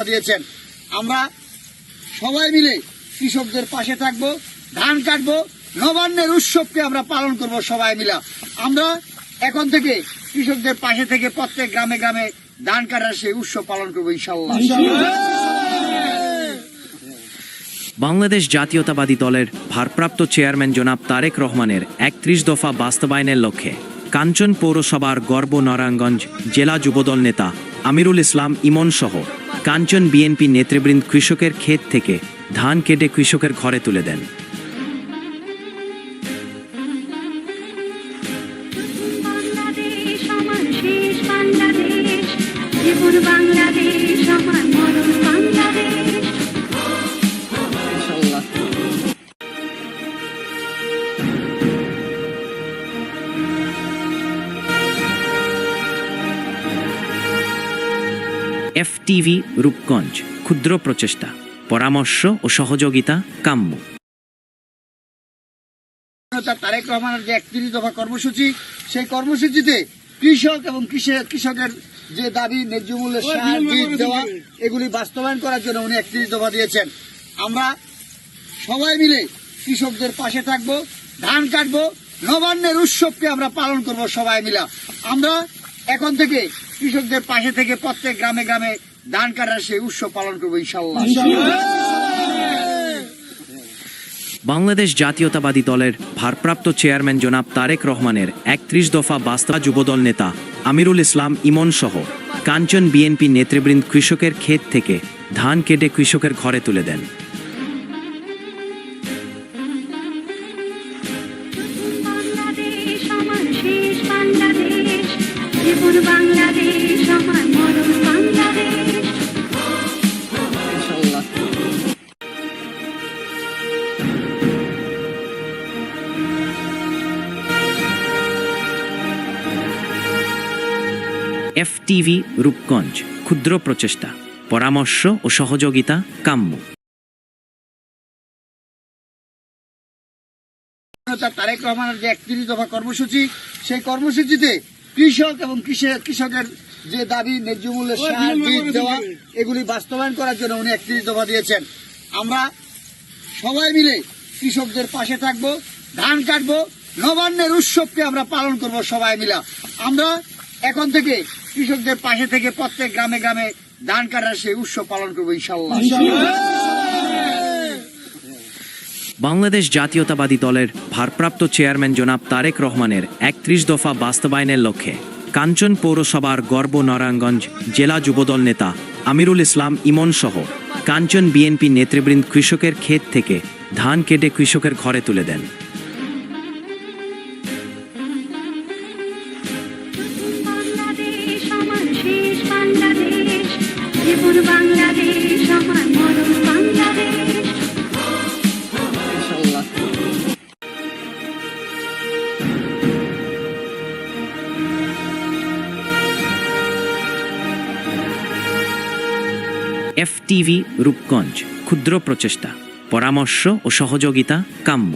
দিয়েছেন। আমরা সবাই মিলে কৃষকদের পাশে থাকব, ধান কাটবো, নবান্নের উৎসবকে আমরা পালন করব সবাই মিলে। আমরা এখন থেকে কৃষকদের পাশে থেকে প্রত্যেক গ্রামে গ্রামে ধান কাটার সেই উৎসব পালন করবো ইনশাআল্লাহ। বাংলাদেশ জাতীয়তাবাদী দলের ভারপ্রাপ্ত চেয়ারম্যান জনাব তারেক রহমানের ৩১ দফা বাস্তবায়নের লক্ষ্যে কাঞ্চন পৌরসভার গর্ব নারায়ণগঞ্জ জেলা যুবদল নেতা আমিরুল ইসলাম ইমন সহ কাঞ্চন বিএনপি নেতৃবৃন্দ কৃষকের ক্ষেত থেকে ধান কেটে কৃষকের ঘরে তুলে দেন। FTV রূপগঞ্জ ক্ষুদ্র প্রচেষ্টা, পরামর্শ ও সহযোগিতা কাম্য। তারেক রহমানের যে ৩১ দফা কর্মসূচি, সেই কর্মসূচিতে কৃষক এবং কৃষকের যে দাবি ন্যায্য মূল্যে সার বীজ দেওয়া, এগুলি বাস্তবায়ন করার জন্য উনি ৩১ দফা দিয়েছেন। আমরা সবাই মিলে কৃষকদের পাশে থাকব, ধান কাটবো, নবান্নের উৎসবকে আমরা পালন করব সবাই মিলে। আমরা এখন থেকে কৃষকদের পাশে থেকে প্রত্যেক গ্রামে গ্রামে ধান কাটার সেই উৎসব পালন করবো ইনশাআল্লাহ। বাংলাদেশ জাতীয়তাবাদী দলের ভারপ্রাপ্ত চেয়ারম্যান জনাব তারেক রহমানের ৩১ দফা বাস্তবায়ন যুবদল নেতা আমিরুল ইসলাম ইমন সহ কাঞ্চন বিএনপি নেতৃবৃন্দ কৃষকের ক্ষেত থেকে ধান কেটে কৃষকের ঘরে তুলে দেন। FTV রূপগঞ্জ ক্ষুদ্র প্রচেষ্টা, পরামর্শ ও সহযোগিতা কাম্য। তারেক রহমানের যে ৩১ দফা কর্মসূচি, সেই কর্মসূচিতে কৃষক এবং কৃষকের যে দাবি ন্যায্য মূল্যে সার বীজ দেওয়া, এগুলি বাস্তবায়ন করার জন্য উনি ৩১ দফা দিয়েছেন। আমরা সবাই মিলে কৃষকদের পাশে থাকব, ধান কাটবো, নবান্নের উৎসবকে আমরা পালন করব সবাই মিলে। আমরা এখন থেকে কৃষকদের পাশে থেকে প্রত্যেক গ্রামে গ্রামে ধান কাটার সেই উৎসব পালন করবো ইনশাআল্লাহ। বাংলাদেশ জাতীয়তাবাদী দলের ভারপ্রাপ্ত চেয়ারম্যান জনাব তারেক রহমানের ৩১ দফা বাস্তবায়নের লক্ষ্যে কাঞ্চন পৌরসভার গর্ব নারায়ণগঞ্জ জেলা যুবদল নেতা আমিরুল ইসলাম ইমন সহ কাঞ্চন বিএনপি নেতৃবৃন্দ কৃষকের ক্ষেত থেকে ধান কেটে কৃষকের ঘরে তুলে দেন। FTV রূপগঞ্জ ক্ষুদ্র প্রচেষ্টা, পরামর্শ ও সহযোগিতা কাম্য।